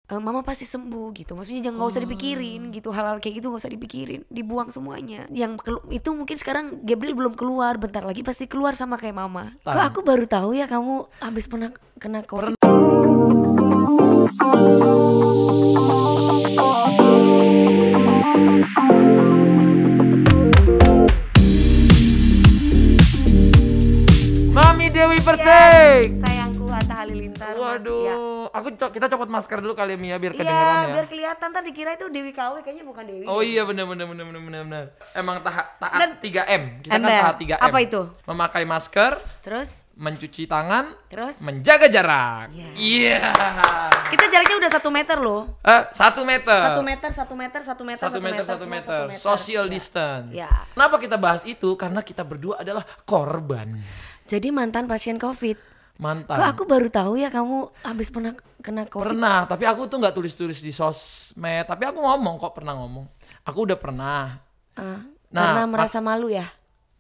Mama pasti sembuh gitu. Maksudnya jangan, nggak usah dipikirin gitu, hal-hal kayak gitu nggak usah dipikirin, dibuang semuanya. Yang itu mungkin sekarang Gabriel belum keluar, bentar lagi pasti keluar sama kayak mama. Kok aku baru tahu ya kamu habis pernah kena COVID. Mami Dewi Persik. Sayangku Atta Halilintar. Waduh, Ya. kita copot masker dulu kali ya Mia biar kedengeran Iya, ya. biar kelihatan, ntar dikira itu Dewi KW, kayaknya bukan Dewi. Oh iya benar. Emang taat 3M. Kita kan Ember. taat 3M. Apa itu? Memakai masker, Terus mencuci tangan, Terus? menjaga jarak. Iya. Iya. kita jaraknya udah 1 meter loh. 1 meter. 1 meter, 1 meter, 1 meter, 1 meter, 1 semua meter. 1 meter. Social Ya. distance. Ya. Kenapa kita bahas itu? Karena kita berdua adalah korban. Jadi mantan pasien COVID. Mantan. Kok aku baru tahu ya kamu habis pernah kena COVID? Pernah, tapi aku tuh nggak tulis-tulis di sosmed. Tapi aku ngomong kok, pernah ngomong. Aku udah pernah. Karena merasa malu ya?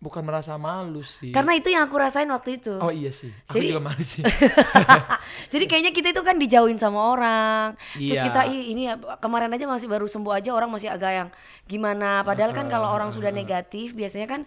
Bukan merasa malu sih. Karena itu yang aku rasain waktu itu. Oh iya sih, aku juga malu sih. Jadi kayaknya kita itu kan dijauhin sama orang. Terus Iya. kita ini kemarin aja masih baru sembuh aja, orang masih agak yang gimana. Padahal kan kalau orang sudah negatif biasanya kan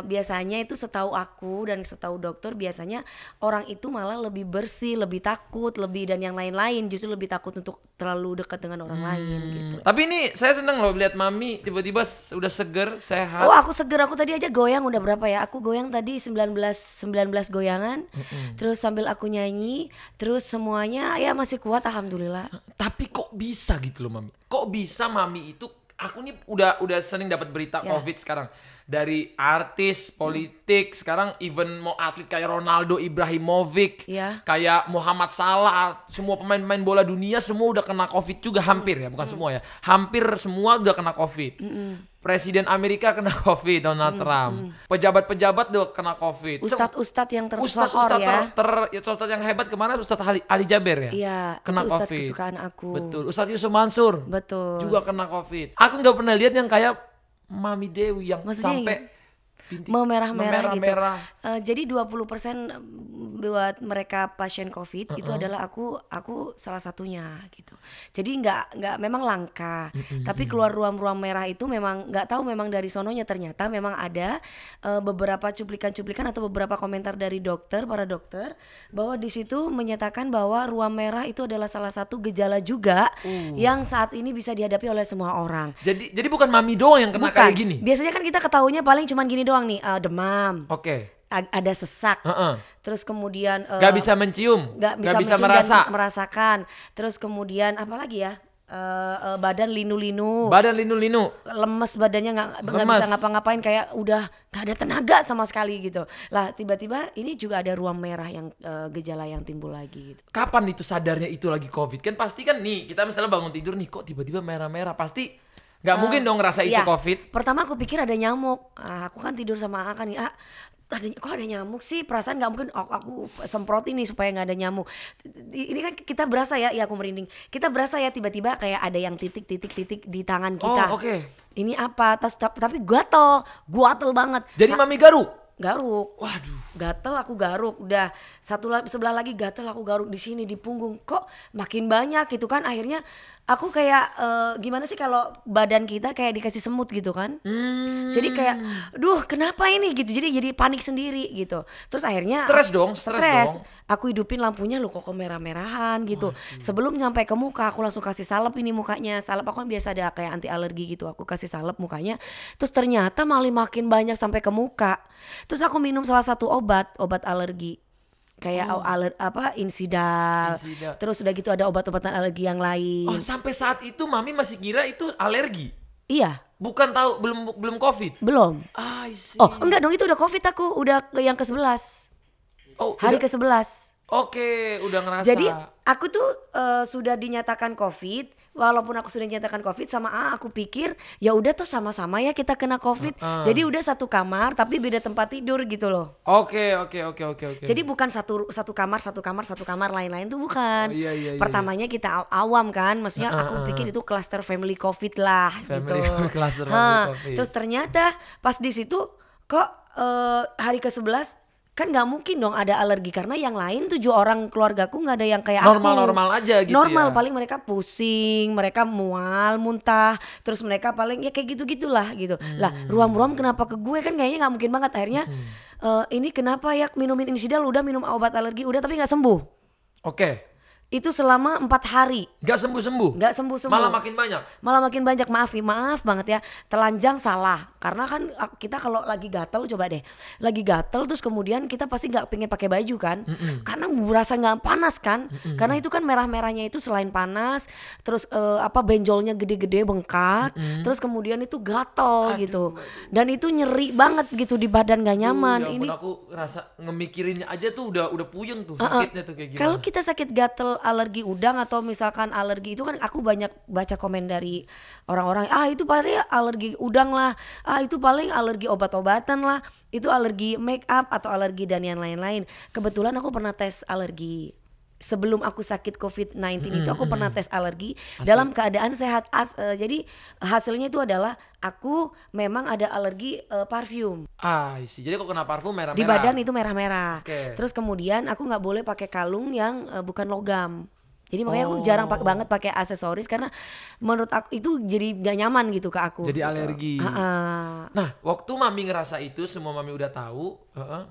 biasanya itu setahu aku dan setahu dokter, biasanya orang itu malah lebih bersih, lebih takut, lebih dan yang lain-lain, justru lebih takut untuk terlalu dekat dengan orang lain gitu. Tapi ini saya seneng loh lihat Mami tiba-tiba udah seger, sehat. Oh, aku seger, aku tadi aja goyang udah berapa ya? Aku goyang tadi 19 goyangan. Terus sambil aku nyanyi, terus semuanya ya masih kuat alhamdulillah. Tapi kok bisa gitu loh Mami? Kok bisa Mami itu, aku nih udah sering dapat berita Ya. COVID sekarang. Dari artis, politik, sekarang even mau atlet kayak Ronaldo Ibrahimovic, Ya. kayak Muhammad Salah, semua pemain-pemain bola dunia semua udah kena COVID juga, hampir ya, bukan semua ya. Hampir semua udah kena COVID. Presiden Amerika kena COVID, Donald Trump. Pejabat-pejabat udah kena COVID. Ustadz-ustadz yang tersohor Ustadz-ustadz ya. Ustadz yang hebat kemana? Ustadz Ali Jaber ya? Iya, Kena itu ustadz COVID. kesukaan aku. Betul. Ustadz Yusuf Mansur Betul. juga kena COVID. Aku nggak pernah lihat yang kayak Mami Dewi yang Maksudnya sampai memerah-merah gitu. memerah-merah. Jadi 20% buat mereka pasien COVID itu adalah aku salah satunya gitu. Jadi nggak memang langka, tapi keluar ruam-ruam merah itu memang nggak tahu, memang dari sononya ternyata memang ada beberapa cuplikan-cuplikan atau beberapa komentar dari para dokter bahwa di situ menyatakan bahwa ruam merah itu adalah salah satu gejala juga yang saat ini bisa dihadapi oleh semua orang. Jadi bukan Mami doang yang kena Bukan. kayak gini. Biasanya kan kita ketahuinya paling cuman gini doang nih, demam, Oke. ada sesak, terus kemudian Gak bisa mencium, nggak bisa bisa mencium merasa. dan merasakan, terus kemudian apa lagi ya, badan linu-linu, Badan linu-linu. lemes badannya, nggak Lemes. bisa ngapa-ngapain, kayak udah nggak ada tenaga sama sekali gitu. Lah tiba-tiba ini juga ada ruam merah yang gejala yang timbul lagi gitu. Kapan itu sadarnya itu lagi COVID? Kan pasti kan nih, kita misalnya bangun tidur nih, kok tiba-tiba merah-merah. Pasti nggak mungkin dong ngerasa itu Iya. COVID. Pertama aku pikir ada nyamuk. Aku kan tidur sama A kan nih. Kok ada nyamuk sih? Perasaan nggak mungkin aku semprotin nih supaya nggak ada nyamuk. Ini kan kita berasa ya, aku merinding. Kita berasa ya tiba-tiba kayak ada yang titik-titik di tangan kita. Oh, oke. Ini apa? Tapi gatel banget. Jadi Mami garuk? Garuk. Waduh. Gatel aku garuk, udah sebelah lagi gatel aku garuk di sini di punggung, kok makin banyak gitu kan. Akhirnya aku kayak gimana sih kalau badan kita kayak dikasih semut gitu kan. Jadi kayak duh kenapa ini gitu, jadi panik sendiri gitu. Terus akhirnya Stres dong. aku hidupin lampunya, loh kok merah-merahan gitu. Sebelum nyampe ke muka aku langsung kasih salep ini mukanya. Salep aku kan biasa ada kayak anti alergi gitu, aku kasih salep mukanya. Terus ternyata malah makin banyak sampai ke muka. Terus aku minum salah satu obat alergi kayak Insidal. Terus udah gitu ada obat-obatan alergi yang lain. Oh, sampai saat itu Mami masih kira itu alergi. Iya, Bukan tahu, belum COVID. belum. I see. Oh enggak dong, itu udah COVID aku, udah yang ke-11. Oh, Hari udah- ke-11. Oke, udah ngerasa. Jadi aku tuh sudah dinyatakan COVID. Walaupun aku sudah dinyatakan COVID sama aku pikir ya udah tuh sama-sama ya kita kena COVID. Jadi udah satu kamar tapi beda tempat tidur gitu loh. Oke. Jadi bukan satu kamar lain-lain tuh bukan. Oh, iya. Pertamanya kita awam kan, maksudnya aku pikir itu klaster family COVID lah Family gitu. cluster family COVID. Terus ternyata pas di situ kok hari ke-11 kan nggak mungkin dong ada alergi karena yang lain 7 orang keluargaku nggak ada yang kayak aku. Normal-normal aja gitu Normal, ya. paling mereka pusing, mereka mual, muntah, terus mereka paling ya kayak gitu-gitulah gitu. Lah ruam-ruam kenapa ke gue, kan kayaknya nggak mungkin banget. Akhirnya ini kenapa ya minumin Insidal, udah minum obat alergi udah tapi nggak sembuh. Oke. Itu selama 4 hari. Nggak sembuh-sembuh. Nggak sembuh-sembuh. Malah makin banyak. Malah makin banyak. Maaf banget ya. Telanjang salah. Karena kan kita kalau lagi gatel, coba deh. Lagi gatel terus kemudian kita pasti nggak pengen pakai baju kan. Karena berasa nggak panas kan. Karena itu kan merah-merahnya itu selain panas, terus benjolnya gede-gede bengkak, terus kemudian itu gatel gitu. Dan itu nyeri banget gitu di badan, nggak nyaman. Ya Ini aku rasa ngemikirinnya aja tuh udah puyeng tuh sakitnya tuh kayak gimana. kalau kita sakit gatel alergi udang atau misalkan alergi itu kan aku banyak baca komen dari orang-orang, itu paling alergi udang lah, itu paling alergi obat-obatan lah, itu alergi make up atau alergi dan yang lain-lain. Kebetulan aku pernah tes alergi. Sebelum aku sakit COVID-19 itu aku pernah tes alergi dalam keadaan sehat. Jadi hasilnya itu adalah aku memang ada alergi parfum. Isi. Jadi kok kena parfum merah-merah. Di badan itu merah-merah. Oke. Terus kemudian aku nggak boleh pakai kalung yang bukan logam. Jadi makanya aku jarang banget pakai aksesoris karena menurut aku itu jadi gak nyaman gitu ke aku. Jadi gitu. alergi. Nah, waktu Mami ngerasa itu, semua Mami udah tahu,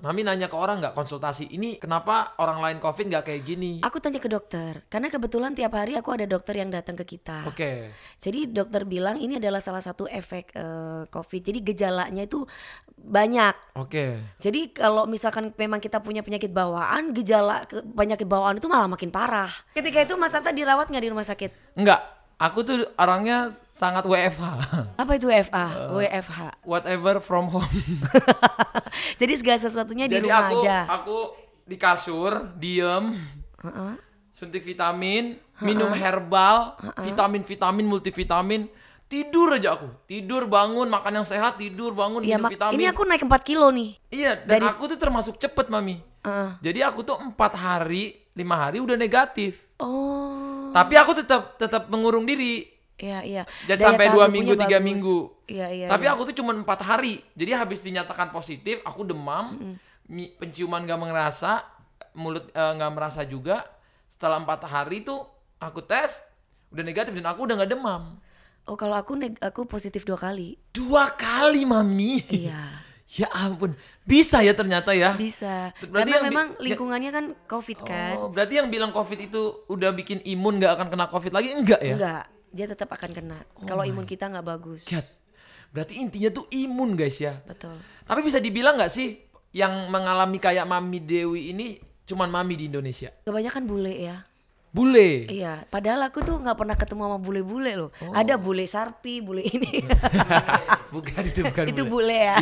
Mami nanya ke orang nggak konsultasi, ini kenapa orang lain COVID nggak kayak gini? Aku tanya ke dokter, karena kebetulan tiap hari aku ada dokter yang datang ke kita. Oke. Jadi dokter bilang ini adalah salah satu efek COVID. Jadi gejalanya itu banyak. Oke. Jadi kalau misalkan memang kita punya penyakit bawaan, gejala penyakit bawaan itu malah makin parah. Ketika itu Mas Ata dirawat nggak di rumah sakit? Enggak. Aku tuh orangnya sangat WFH. Apa itu WFH? WFH. Whatever from home. Jadi segala sesuatunya di Jadi rumah aja. aku di kasur, diem, suntik vitamin, minum herbal, vitamin multivitamin, tidur aja aku. Tidur, bangun, makan yang sehat, tidur, bangun, Iya, minum vitamin. ini aku naik 4 kilo nih. Iya, dan aku tuh termasuk cepet Mami. Jadi aku tuh 4 hari, 5 hari udah negatif. Oh. Tapi aku tetap mengurung diri. Iya. Jadi Daya sampai tahan 2 minggu, tubuhnya 3 bagus. minggu. Iya. Tapi aku tuh cuma 4 hari. Jadi habis dinyatakan positif, aku demam, penciuman gak merasa, mulut gak merasa juga. Setelah 4 hari tuh aku tes, udah negatif dan aku udah gak demam. Oh, kalau aku positif 2 kali. 2 kali Mami. Iya. Ya ampun, bisa ya ternyata ya. Bisa. Berarti Karena yang memang lingkungannya kan COVID kan. Oh, berarti yang bilang COVID itu udah bikin imun gak akan kena COVID lagi, enggak ya? Enggak, dia tetap akan kena. Kalau imun kita nggak bagus. God. Berarti intinya tuh imun guys ya. Betul. Tapi bisa dibilang gak sih yang mengalami kayak Mami Dewi ini cuman Mami di Indonesia? Kebanyakan bule ya. Bule. Iya, padahal aku tuh nggak pernah ketemu sama bule-bule loh. Ada bule Sarpi, bule ini. Bukan itu, bukan Itu bule. bule ya.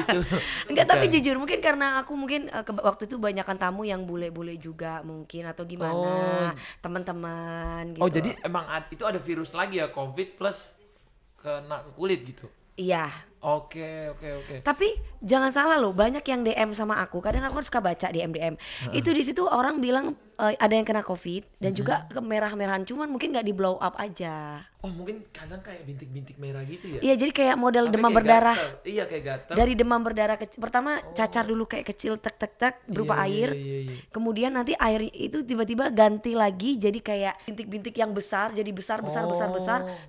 Enggak, tapi bukan. jujur mungkin karena aku mungkin waktu itu banyakan tamu yang bule-bule juga mungkin atau gimana, teman-teman gitu. Oh jadi emang itu ada virus lagi ya, COVID plus kena ke kulit gitu? Iya. Oke. Tapi jangan salah loh, banyak yang DM sama aku. Kadang aku suka baca DM. Itu di situ orang bilang ada yang kena COVID dan juga kemerah-merahan, cuman mungkin nggak di blow up aja. Oh mungkin kadang kayak bintik-bintik merah gitu ya? Iya, jadi kayak model Tapi demam kayak berdarah. gatel. Iya kayak gatel. Dari demam berdarah pertama cacar dulu kayak kecil tek berupa Iya, air. iya. Kemudian nanti air itu tiba-tiba ganti lagi jadi kayak bintik-bintik yang besar, jadi besar,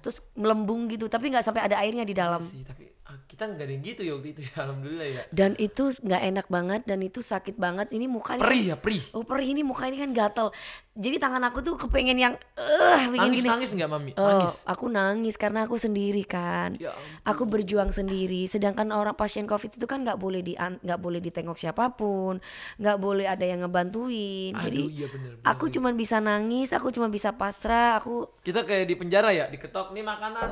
terus melembung gitu. Tapi nggak sampai ada airnya di dalam. Sih, tapi kita nggak ada yang gitu ya waktu itu ya, alhamdulillah ya. Dan itu nggak enak banget dan itu sakit banget. Ini mukanya Perih. Oh, perih, ini muka ini kan gatel. Jadi tangan aku tuh kepengen yang bikin gini. Nangis nggak Mami? Nangis. Aku nangis karena aku sendiri kan. Ya ampun. Aku berjuang sendiri. Sedangkan orang pasien COVID itu kan nggak boleh ditengok siapapun, nggak boleh ada yang ngebantuin. Aduh, Jadi iya bener. aku cuman bisa nangis, aku cuma bisa pasrah. Kita kayak di penjara ya, diketok nih makanan,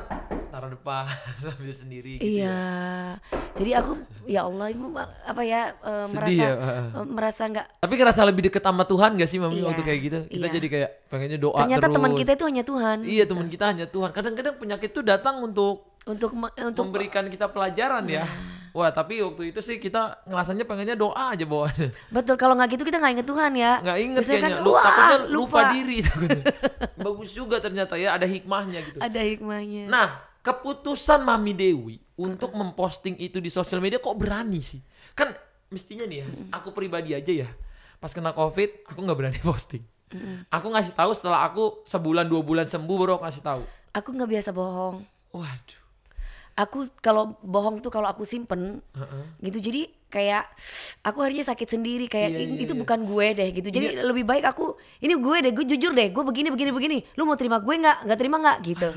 taruh depan, ambil sendiri. Gitu iya. Jadi aku ya Allah, ibu apa ya merasa ya, merasa nggak. Tapi ngerasa lebih deket sama Tuhan gak sih Mami Iya, waktu kayak gitu? Kita iya. jadi kayak pengennya doa Ternyata terus. teman kita itu hanya Tuhan. Iya, teman kita hanya Tuhan. Kadang-kadang penyakit tuh datang untuk Untuk memberikan kita pelajaran ya. Wah, tapi waktu itu sih kita ngerasanya pengennya doa aja bawa. betul, kalau nggak gitu kita nggak inget Tuhan ya. Nggak inget Biasanya kayaknya. kan, Takutnya lupa lupa diri. Takutnya. Bagus juga ternyata ya, ada hikmahnya gitu. Ada hikmahnya. Nah, keputusan Mami Dewi untuk memposting itu di sosial media kok berani sih? Kan mestinya nih ya, aku pribadi aja ya. pas kena COVID aku nggak berani posting. Aku ngasih tahu setelah aku sebulan 2 bulan sembuh baru aku kasih tahu. Aku nggak biasa bohong. Waduh. Aku kalau bohong tuh kalau aku simpen gitu, jadi kayak aku akhirnya sakit sendiri kayak itu bukan gue deh gitu. Jadi lebih baik aku ini gue deh, gue jujur deh, gue begini. Lu mau terima gue nggak terima nggak gitu.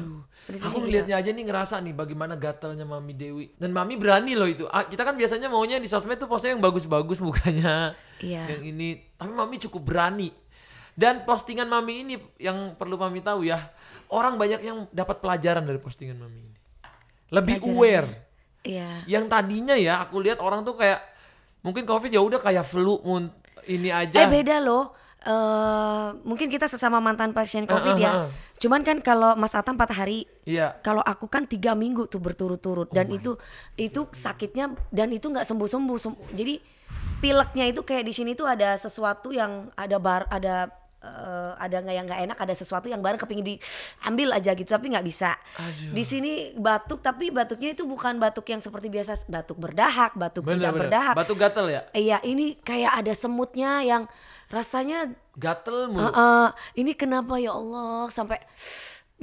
Aku ngelihatnya aja nih ngerasa nih bagaimana gatalnya Mami Dewi. Dan Mami berani loh itu. Kita kan biasanya maunya di sosmed tuh postnya yang bagus-bagus mukanya. Iya. Yang ini, tapi Mami cukup berani. Dan postingan Mami ini yang perlu Mami tahu ya, orang banyak yang dapat pelajaran dari postingan Mami ini. Lebih aware. Iya. Yang tadinya ya aku lihat orang tuh kayak mungkin COVID ya udah kayak flu ini aja. Beda loh. Mungkin kita sesama mantan pasien COVID ya. Cuman kan kalau Mas Atam 4 hari. Iya. Kalau aku kan 3 minggu tuh berturut-turut dan itu sakitnya dan itu nggak sembuh-sembuh. Jadi pileknya itu kayak di sini tuh ada sesuatu yang ada nggak yang nggak enak, ada sesuatu yang bareng kepingin diambil aja gitu tapi nggak bisa. Di sini batuk tapi batuknya itu bukan batuk yang seperti biasa batuk berdahak, batuk tidak berdahak. Batuk gatel ya? Iya, ini kayak ada semutnya yang rasanya gatel mulu. Ini kenapa ya Allah sampai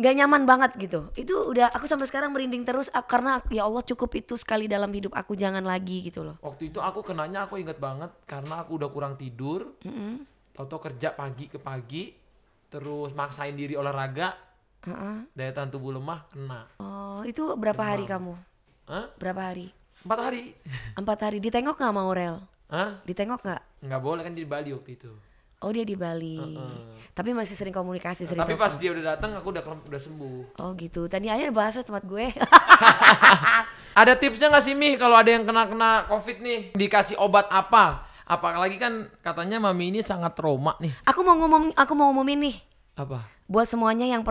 nggak nyaman banget gitu. Itu udah aku sampai sekarang merinding terus karena ya Allah cukup itu sekali dalam hidup aku, jangan lagi gitu loh. Waktu itu aku kenanya aku ingat banget karena aku udah kurang tidur. Tahu-tahu kerja pagi ke pagi, terus maksain diri olahraga, daya tahan tubuh lemah, kena. Oh, itu berapa hari kamu? Berapa hari? 4 hari. 4 hari. Ditengok nggak sama Aurel? Ditengok nggak? Nggak boleh kan di Bali waktu itu. Oh, dia di Bali. Tapi masih sering komunikasi, sering tapi telepon. pas dia udah datang aku udah sembuh. Oh gitu. Tadi aja bahasa tempat gue. Ada tipsnya nggak sih Mi kalau ada yang kena COVID nih, dikasih obat apa? Apalagi kan katanya Mami ini sangat trauma nih. Aku mau ngumumin nih. Apa? Buat semuanya yang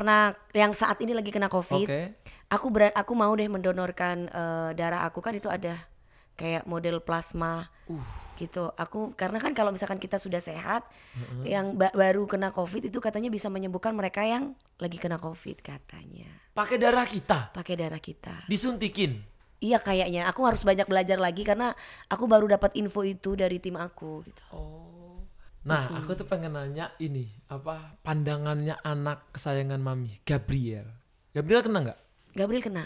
saat ini lagi kena COVID. Aku mau deh mendonorkan darah aku, kan itu ada kayak model plasma gitu. Karena kan kalau misalkan kita sudah sehat, yang baru kena COVID itu katanya bisa menyembuhkan mereka yang lagi kena COVID katanya. Pakai darah kita? Pakai darah kita. Disuntikin? Iya kayaknya. Aku harus banyak belajar lagi karena aku baru dapat info itu dari tim aku gitu. Oh. Nah, aku tuh pengen nanya ini, apa pandangannya anak kesayangan Mami, Gabriel. Gabriel kena nggak? Gabriel kena.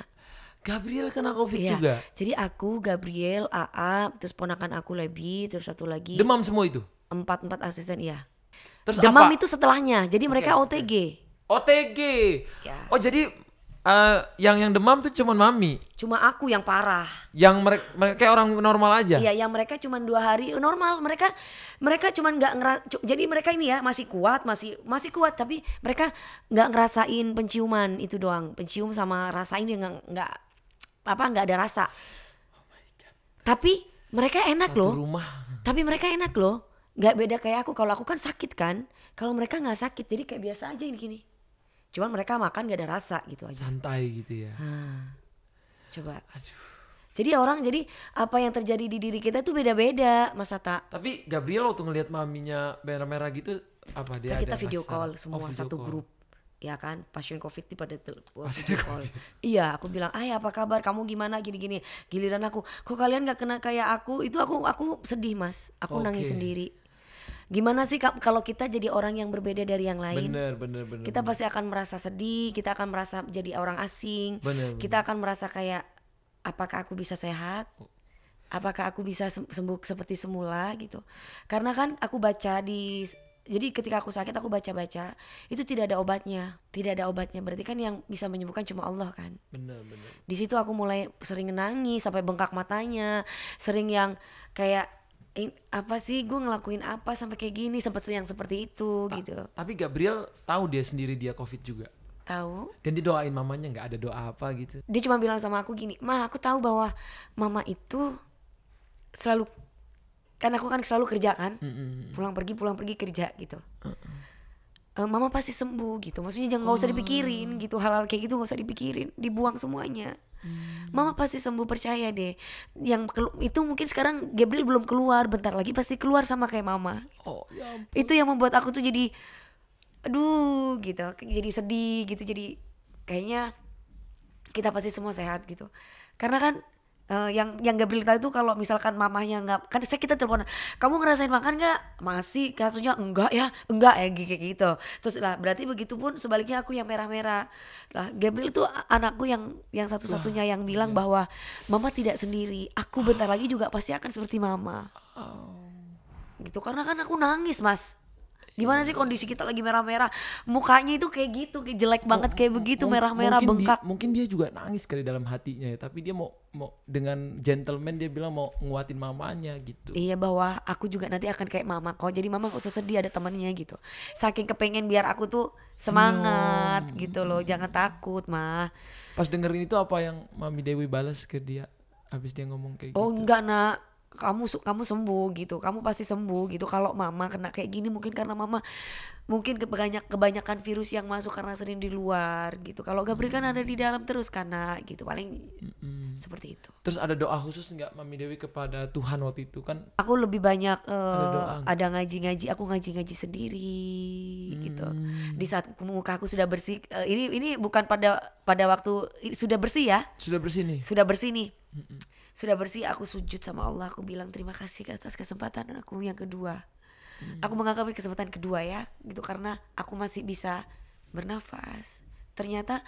Gabriel kena COVID iya. juga? Jadi aku, Gabriel, AA, terus ponakan aku Lebi, terus satu lagi. Demam semua itu? 4 asisten, iya. Terus demam apa? Itu setelahnya, jadi mereka OTG. OTG? Ya. Oh jadi yang demam tuh cuma Mami? Cuma aku yang parah. Yang mereka kayak orang normal aja? Iya, yang mereka cuma 2 hari normal. Mereka cuma nggak jadi mereka ini ya masih kuat, masih kuat, tapi mereka nggak ngerasain penciuman itu doang. Pencium sama rasain dia nggak ada rasa. Oh my God. Tapi mereka enak Satu loh. rumah. Tapi mereka enak loh. Nggak beda kayak aku. Kalau aku kan sakit kan. Kalau mereka nggak sakit, jadi kayak biasa aja gini. Cuman mereka makan gak ada rasa gitu aja. Santai gitu ya. Coba. Aduh. Jadi apa yang terjadi di diri kita tuh beda-beda, Mas Atta. Tapi Gabriel waktu ngelihat maminya merah-merah gitu, apa dia kan kita ada video rasa? call semua video satu call. grup. Ya kan, pasien COVID itu pada video call. Iya, aku bilang, apa kabar? Kamu gimana? Gini-gini. Giliran aku, kok kalian gak kena kayak aku? Itu aku sedih, Mas. Aku nangis sendiri. Gimana sih kalau kita jadi orang yang berbeda dari yang lain? Bener. Kita pasti akan merasa sedih, kita akan merasa jadi orang asing. Kita akan merasa kayak, apakah aku bisa sehat? Apakah aku bisa sembuh seperti semula gitu? Karena kan aku baca jadi ketika aku sakit aku baca-baca, itu tidak ada obatnya. Berarti kan yang bisa menyembuhkan cuma Allah kan. Bener. Di situ aku mulai sering nangis sampai bengkak matanya, sering yang kayak apa sih gue ngelakuin apa sampai kayak gini, sempat yang seperti itu gitu. Tapi Gabriel tahu dia sendiri dia COVID juga. Tahu. Dan didoain mamanya, nggak ada doa apa gitu. Dia cuma bilang sama aku gini, "Ma, aku tahu bahwa mama itu selalu, kan aku kan selalu kerja kan, pulang pergi kerja gitu. Mama pasti sembuh gitu. Maksudnya jangan nggak usah dipikirin gitu, hal-hal kayak gitu nggak usah dipikirin, dibuang semuanya. Mama pasti sembuh, percaya deh. Itu mungkin sekarang Gabriel belum keluar, bentar lagi pasti keluar sama kayak mama. Oh ya ampun. Itu yang membuat aku tuh jadi aduh gitu, jadi sedih gitu, jadi kayaknya kita pasti semua sehat gitu. Karena kan yang Gabriel tahu itu kalau misalkan mamahnya nggak, kan kita telepon, kamu ngerasain makan nggak, masih, katanya enggak ya kayak gitu. Terus lah berarti begitu pun sebaliknya aku yang merah-merah lah. Gabriel itu anakku yang satu-satunya yang bilang bahwa mama tidak sendiri, aku bentar lagi juga pasti akan seperti mama gitu. Karena kan aku nangis Mas, gimana sih kondisi kita lagi merah-merah, mukanya itu kayak gitu, kayak jelek banget kayak begitu, merah-merah bengkak. Mungkin dia juga nangis kali dalam hatinya ya, tapi dia mau dengan gentleman dia bilang mau nguatin mamanya gitu. Iya, bahwa aku juga nanti akan kayak mama kok, jadi mama gak usah sedih ada temannya gitu. Saking kepengen biar aku tuh semangat gitu loh, jangan takut mah. Pas dengerin itu apa yang Mami Dewi balas ke dia habis dia ngomong kayak gitu? Oh enggak nak, kamu sembuh gitu, kamu pasti sembuh gitu. Kalau mama kena kayak gini mungkin karena mama mungkin kebanyakan virus yang masuk karena sering di luar gitu. Kalau Gabriel kan ada di dalam terus karena gitu, paling seperti itu. Terus ada doa khusus nggak Mami Dewi kepada Tuhan waktu itu kan? Aku lebih banyak ada ngaji-ngaji, aku ngaji-ngaji sendiri gitu. Di saat muka aku sudah bersih, ini bukan pada waktu sudah bersih ya? Sudah bersih nih. Sudah bersih nih. Sudah bersih, aku sujud sama Allah, aku bilang terima kasih atas kesempatan aku yang kedua. Aku menganggap ini kesempatan kedua ya gitu, karena aku masih bisa bernafas. Ternyata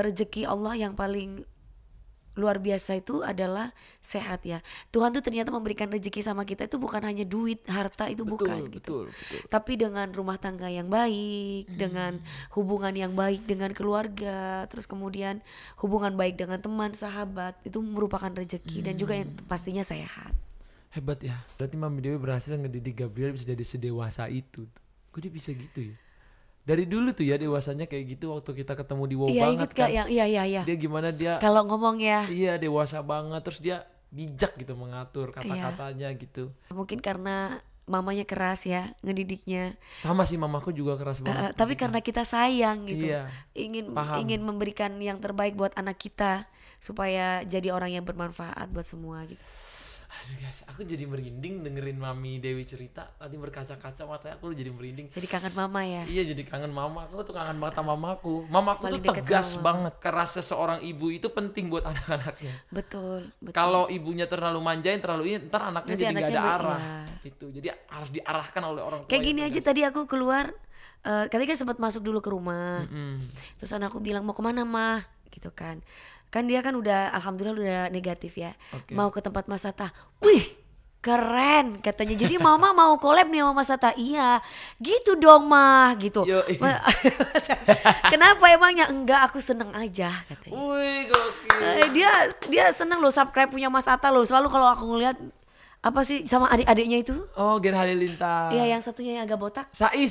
rezeki Allah yang paling luar biasa itu adalah sehat ya. Tuhan tuh ternyata memberikan rezeki sama kita itu bukan hanya duit, harta itu bukan gitu. Betul. Tapi dengan rumah tangga yang baik, dengan hubungan yang baik dengan keluarga, terus kemudian hubungan baik dengan teman, sahabat, itu merupakan rezeki dan juga yang pastinya sehat. Hebat ya. Berarti Mami Dewi berhasil ngedidik Gabriel bisa jadi sedewasa itu. Kok dia bisa gitu ya? Dari dulu tuh ya dewasanya kayak gitu, waktu kita ketemu di WOW banget kan. Iya. Dia gimana dia kalau ngomong ya. Iya, dewasa banget, terus dia bijak gitu mengatur kata-katanya gitu. Mungkin karena mamanya keras ya ngedidiknya. Sama sih mamaku juga keras banget. Tapi karena kita sayang gitu. Iya, ingin memberikan yang terbaik buat anak kita supaya jadi orang yang bermanfaat buat semua gitu. Aduh guys, aku jadi merinding dengerin Mami Dewi cerita. Tadi berkaca-kaca matanya aku jadi merinding. Jadi kangen mama ya? Iya, jadi kangen mama. Aku tuh kangen banget sama mamaku. Mamaku Paling tuh tegas banget. Kerasa seorang ibu itu penting buat anak-anaknya. Betul. Kalau ibunya terlalu manjain, terlalu ini, ntar anaknya Nanti jadi gak ada arah. Iya. Itu, jadi harus diarahkan oleh orang tua. Kayak gini aja tadi aku keluar, ketika sempat masuk dulu ke rumah. Terus anakku bilang mau kemana mah? Gitu kan. Kan dia kan udah alhamdulillah udah negatif ya. Mau ke tempat Mas Hatta. Wih, keren katanya. Jadi mama mau collab nih sama Mas Hatta. Iya, gitu dong mah gitu. Kenapa emangnya? Enggak, aku seneng aja katanya. Wih, gokil. Dia seneng loh subscribe punya Mas Hatta loh. Selalu kalau aku ngeliat apa sih sama adik-adiknya itu? Oh, Gen Halilintar. Iya, yang satunya yang agak botak. Sai.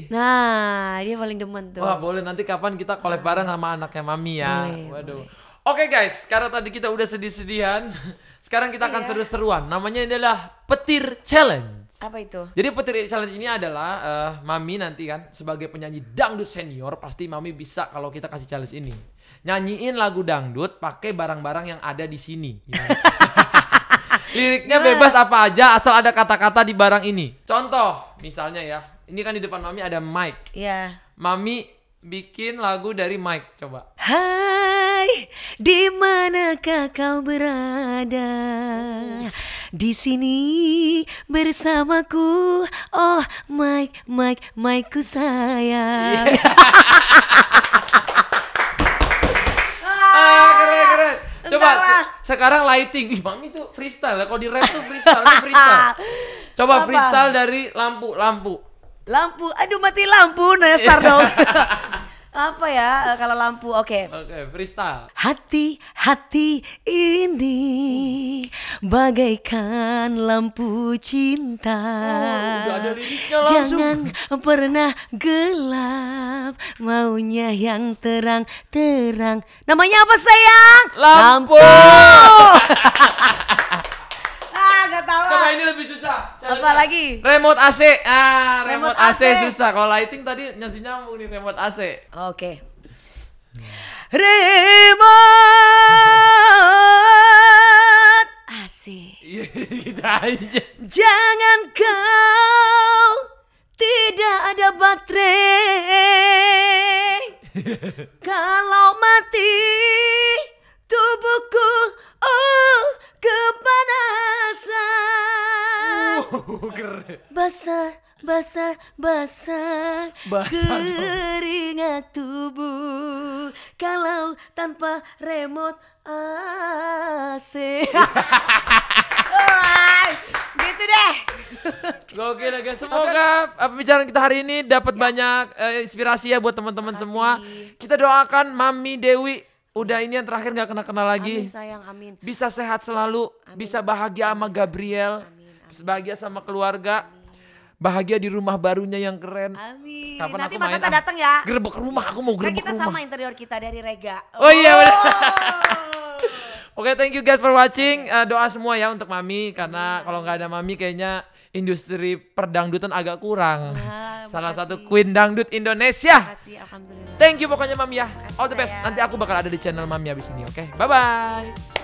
Nah, dia paling demen tuh. Wah, boleh nanti kapan kita collab bareng sama anaknya Mami ya. Boleh. Oke guys, karena tadi kita udah sedih-sedihan, sekarang kita akan seru-seruan. Namanya adalah Petir Challenge. Apa itu? Jadi Petir Challenge ini adalah Mami nanti kan sebagai penyanyi dangdut senior, pasti Mami bisa kalau kita kasih challenge ini. Nyanyiin lagu dangdut pakai barang-barang yang ada di sini. Liriknya bebas apa aja asal ada kata-kata di barang ini. Contoh, misalnya ya, ini kan di depan Mami ada mic. Iya. Mami bikin lagu dari mic, coba. Hai, di manakah kau berada? Di sini bersamaku. Oh, mic ku sayang. Keren. Coba sekarang lighting. Ih, Mami tuh freestyle ya. Kalau di rap tuh freestyle, ini freestyle. Coba freestyle dari lampu. Lampu, aduh mati lampu, nyasar dong. Apa ya kalau lampu? Oke, freestyle. Hati ini bagaikan lampu cinta. Udah ada liriknya langsung. Jangan pernah gelap, maunya yang terang. Namanya apa sayang? Lampu. Gak tahu. Coba ini lebih susah. Apa lagi? Remote AC. Remote AC susah. Kalau lighting tadi nyambung nih remote AC. Oke. Remote AC. Iya, gitu aja. Jangan kau tidak ada baterai. Kalau mati tubuhku Basah, basah, basah, Basah dong. keringat tubuh. Kalau tanpa remote AC. Wah, gitu deh. Gokil ya guys. Semoga pembicaraan kita hari ini dapat banyak inspirasi ya buat teman-teman semua. Kita doakan Mami Dewi udah ini yang terakhir gak kena-kena lagi. Amin sayang, amin. Bisa sehat selalu, bisa bahagia sama Gabriel, bahagia sama keluarga, bahagia di rumah barunya yang keren. Amin. Kapan Nanti aku Mas main, Ata datang ya. Gerbek rumah, aku mau Kan gerbek kita rumah. sama interior kita dari Rega. Oh iya benar. Oke, thank you guys for watching. Doa semua ya untuk Mami, karena kalau nggak ada Mami kayaknya industri perdangdutan agak kurang. Salah satu queen dangdut Indonesia. Makasih, alhamdulillah. Thank you pokoknya Mami ya. All the best. sayang. Nanti aku bakal ada di channel Mami abis ini, oke? Bye bye.